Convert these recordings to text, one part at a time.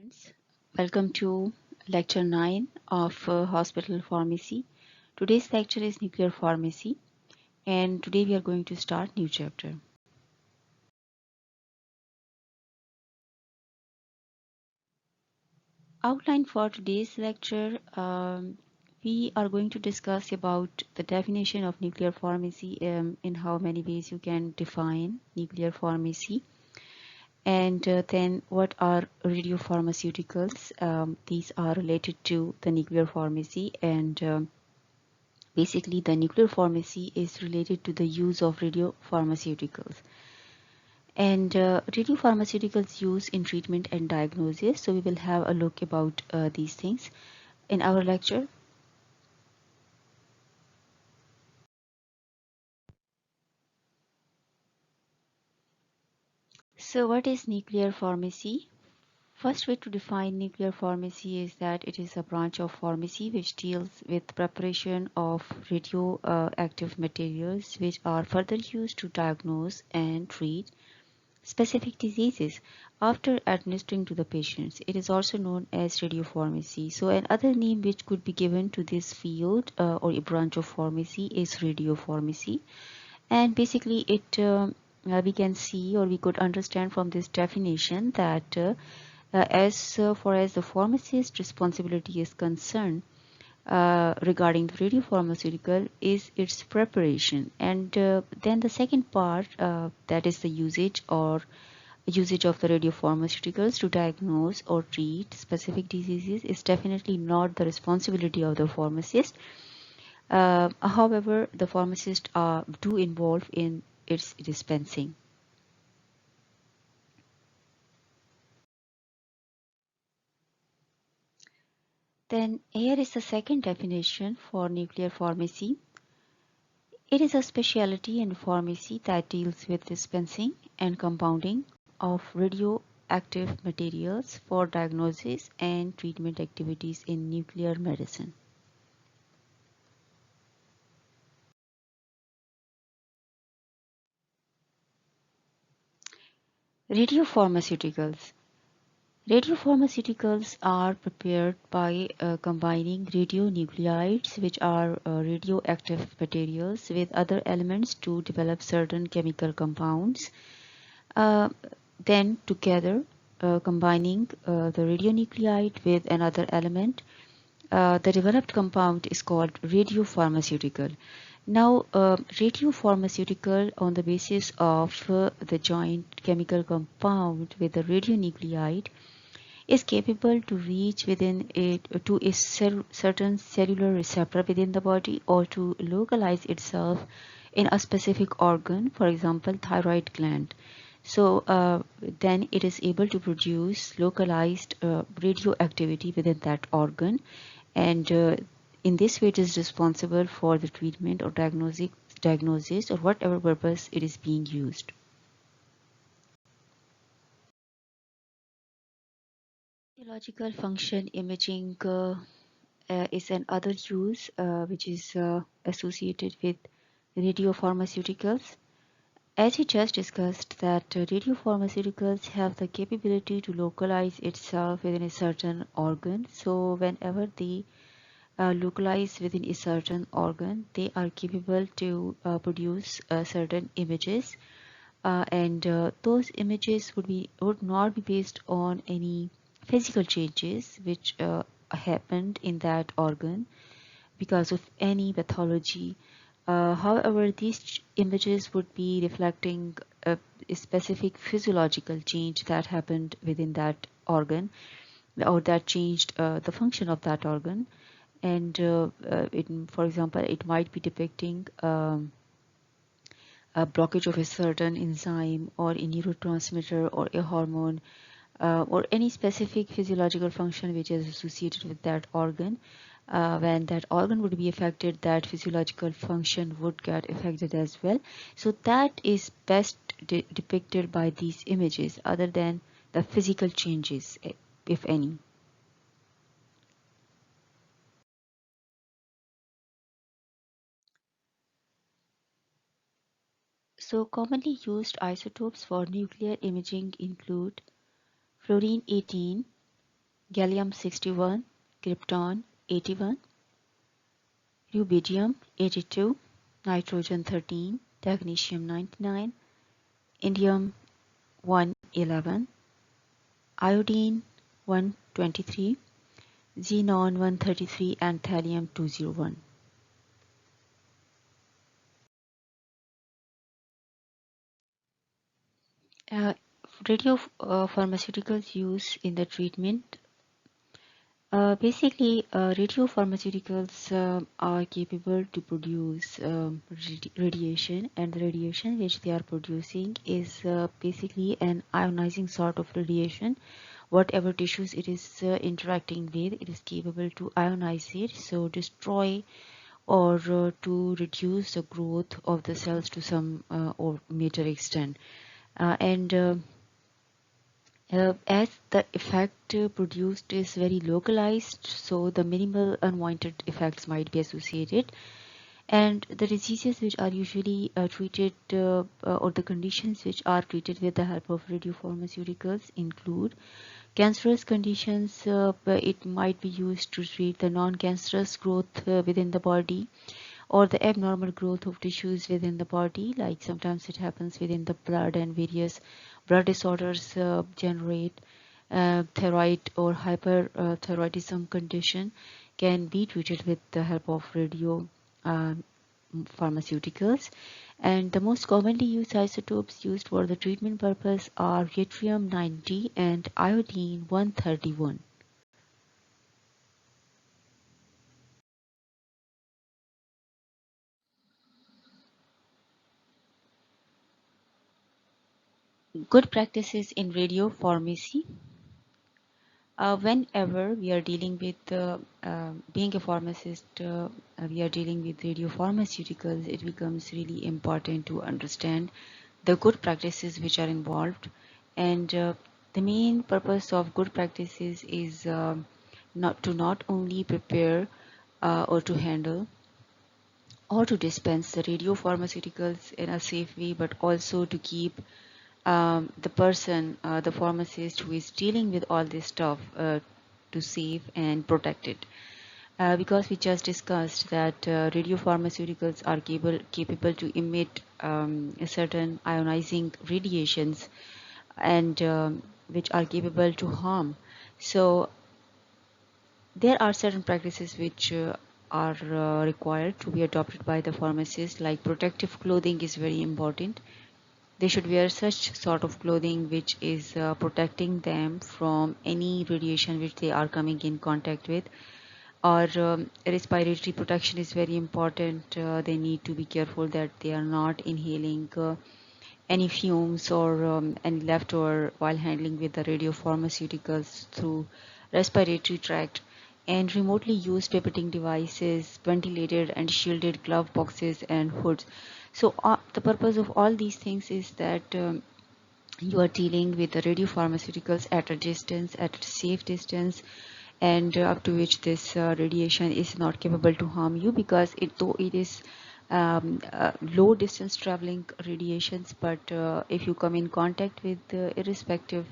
students, welcome to lecture 9 of hospital pharmacy. Today's lecture is nuclear pharmacy and today we are going to start new chapter. Outline for today's lecture, we are going to discuss about the definition of nuclear pharmacy, in how many ways you can define nuclear pharmacy. And then what are radiopharmaceuticals? These are related to the nuclear pharmacy, and basically the nuclear pharmacy is related to the use of radiopharmaceuticals. And radiopharmaceuticals use in treatment and diagnosis. So we will have a look about these things in our lecture. So what is nuclear pharmacy? First way to define nuclear pharmacy is that it is a branch of pharmacy which deals with preparation of radioactive materials which are further used to diagnose and treat specific diseases after administering to the patients. It is also known as radiopharmacy. So another name which could be given to this field or a branch of pharmacy is radiopharmacy. And basically we can see, or we could understand from this definition that as far as the pharmacist responsibility is concerned, regarding the radiopharmaceutical is its preparation, and then the second part, that is the usage of the radiopharmaceuticals to diagnose or treat specific diseases, is definitely not the responsibility of the pharmacist. However, the pharmacists do involve in its dispensing. Then here is the second definition for nuclear pharmacy. It is a specialty in pharmacy that deals with dispensing and compounding of radioactive materials for diagnosis and treatment activities in nuclear medicine. Radiopharmaceuticals. Radiopharmaceuticals are prepared by combining radionuclides, which are radioactive materials, with other elements to develop certain chemical compounds. Then together, combining the radionuclide with another element, the developed compound is called radiopharmaceutical. Now, radiopharmaceutical on the basis of the joint chemical compound with the radionuclide is capable to reach within it to a certain cellular receptor within the body, or to localize itself in a specific organ, for example, thyroid gland. So then it is able to produce localized radioactivity within that organ, and in this way it is responsible for the treatment or diagnosis or whatever purpose it is being used. Radiological function imaging is an other use which is associated with radiopharmaceuticals. As we just discussed, that radiopharmaceuticals have the capability to localize itself within a certain organ. So whenever they localize within a certain organ, they are capable to produce certain images, and those images would not be based on any physical changes which happened in that organ because of any pathology. However, these images would be reflecting a specific physiological change that happened within that organ, or that changed the function of that organ. And for example, it might be depicting a blockage of a certain enzyme or a neurotransmitter or a hormone, or any specific physiological function which is associated with that organ. When that organ would be affected, that physiological function would get affected as well. So that is best depicted by these images, other than the physical changes, if any. So commonly used isotopes for nuclear imaging include fluorine 18, gallium 61, krypton 81, rubidium 82, nitrogen 13, technetium 99, indium 111, iodine 123, xenon 133, and thallium 201. Uh, Radio pharmaceuticals use in the treatment. Basically, radiopharmaceuticals are capable to produce radiation, and the radiation which they are producing is basically an ionizing sort of radiation. Whatever tissues it is interacting with, it is capable to ionize it, so destroy or to reduce the growth of the cells to some or major extent. As the effect produced is very localized, so the minimal unwanted effects might be associated. And the diseases which are usually treated or the conditions which are treated with the help of radiopharmaceuticals include cancerous conditions. It might be used to treat the non-cancerous growth within the body, or the abnormal growth of tissues within the body, like sometimes it happens within the blood, and various blood disorders generate thyroid or hyperthyroidism condition can be treated with the help of radio pharmaceuticals. And the most commonly used isotopes used for the treatment purpose are yttrium 90 and iodine 131. Good practices in radiopharmacy. Whenever we are dealing with being a pharmacist, we are dealing with radiopharmaceuticals, it becomes really important to understand the good practices which are involved. And the main purpose of good practices is not only prepare or to handle or to dispense the radiopharmaceuticals in a safe way, but also to keep the person, the pharmacist who is dealing with all this stuff to save and protect it. Because we just discussed that radiopharmaceuticals are capable to emit a certain ionizing radiations, and which are capable to harm. So there are certain practices which are required to be adopted by the pharmacist, like protective clothing is very important. They should wear such sort of clothing which is protecting them from any radiation which they are coming in contact with. Or respiratory protection is very important. They need to be careful that they are not inhaling any fumes or any leftover while handling with the radiopharmaceuticals through respiratory tract. And remotely used pipetting devices, ventilated and shielded glove boxes and hoods. So the purpose of all these things is that you are dealing with the radiopharmaceuticals at a distance, at a safe distance, and up to which this radiation is not capable to harm you, because though it is low distance traveling radiations, but if you come in contact with irrespective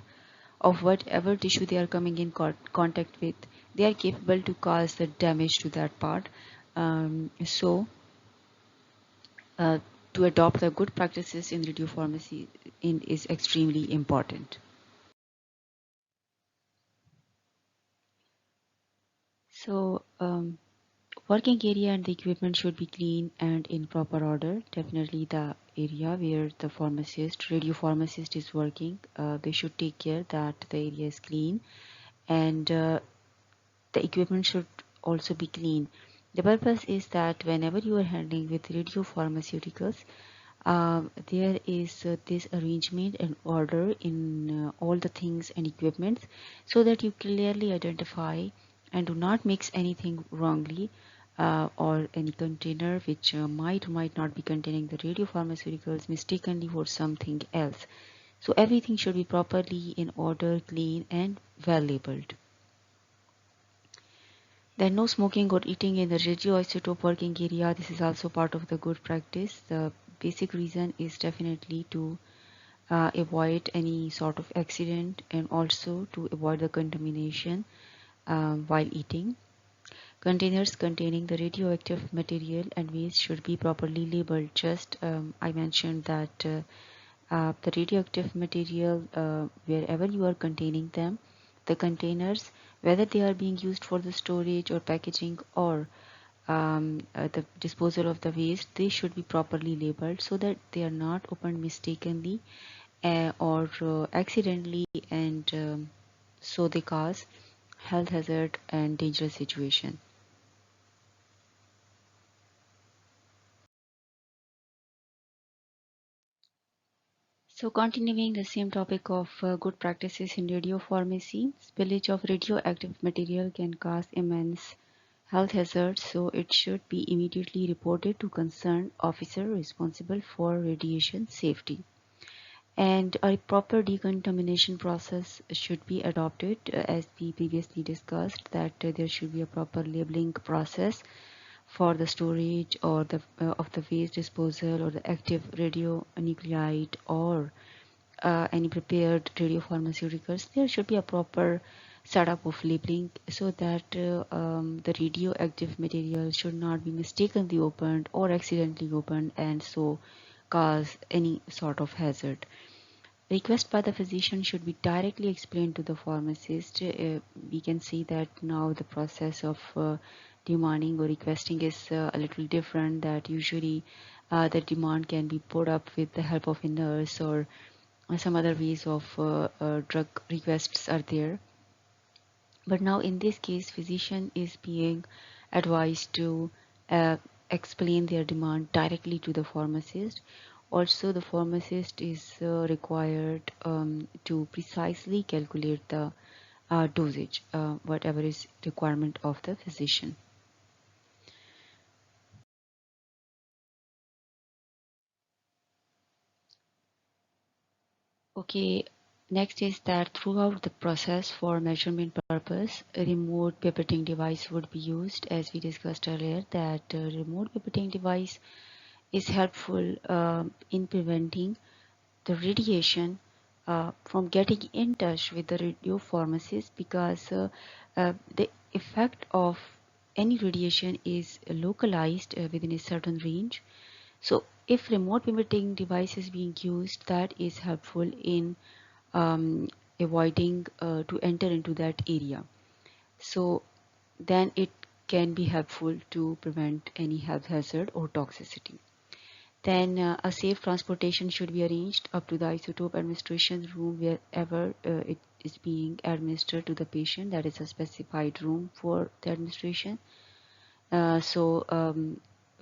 of whatever tissue they are coming in contact with, they are capable to cause the damage to that part. So uh, to adopt the good practices in radiopharmacy is extremely important. So working area and the equipment should be clean and in proper order. Definitely the area where the radio pharmacist is working, they should take care that the area is clean, and the equipment should also be clean. The purpose is that whenever you are handling with radio pharmaceuticals, there is this arrangement and order in all the things and equipments, so that you clearly identify and do not mix anything wrongly, or any container which might or might not be containing the radiopharmaceuticals mistakenly for something else. So everything should be properly in order, clean and well labeled. Then no smoking or eating in the radioisotope working area. This is also part of the good practice. The basic reason is definitely to avoid any sort of accident, and also to avoid the contamination. while eating. Containers containing the radioactive material and waste should be properly labeled. Just I mentioned that the radioactive material, wherever you are containing them, the containers, whether they are being used for the storage or packaging or the disposal of the waste, they should be properly labeled so that they are not opened mistakenly or accidentally, and so they cause health hazard and dangerous situation. So continuing the same topic of good practices in radiopharmacy, spillage of radioactive material can cause immense health hazards, so it should be immediately reported to concerned officer responsible for radiation safety. And a proper decontamination process should be adopted, as we previously discussed, that there should be a proper labeling process for the storage or the of the waste disposal or the active radionuclide or any prepared radiopharmaceuticals. There should be a proper setup of labeling so that the radioactive material should not be mistakenly opened or accidentally opened and so cause any sort of hazard. Request by the physician should be directly explained to the pharmacist. We can see that now the process of demanding or requesting is a little different, that usually the demand can be put up with the help of a nurse or some other ways of drug requests are there. But now in this case, physician is being advised to uh, explain their demand directly to the pharmacist. Also, the pharmacist is required to precisely calculate the dosage, whatever is requirement of the physician. Okay, next is that throughout the process for measurement purpose, a remote pipetting device would be used. As we discussed earlier, that remote pipetting device is helpful in preventing the radiation from getting in touch with the radiopharmacist, because the effect of any radiation is localized within a certain range. So if remote pivoting device is being used, that is helpful in avoiding to enter into that area. So then it can be helpful to prevent any health hazard or toxicity. Then a safe transportation should be arranged up to the isotope administration room wherever it is being administered to the patient. That is a specified room for the administration. So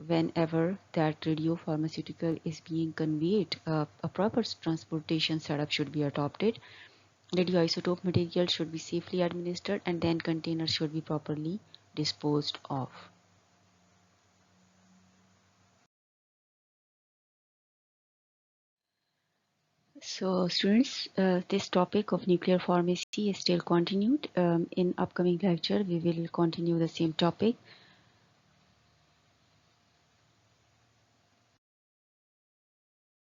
whenever that radiopharmaceutical is being conveyed, a proper transportation setup should be adopted. Radioisotope material should be safely administered, and then containers should be properly disposed of. So students, this topic of nuclear pharmacy is still continued. In upcoming lecture, we will continue the same topic.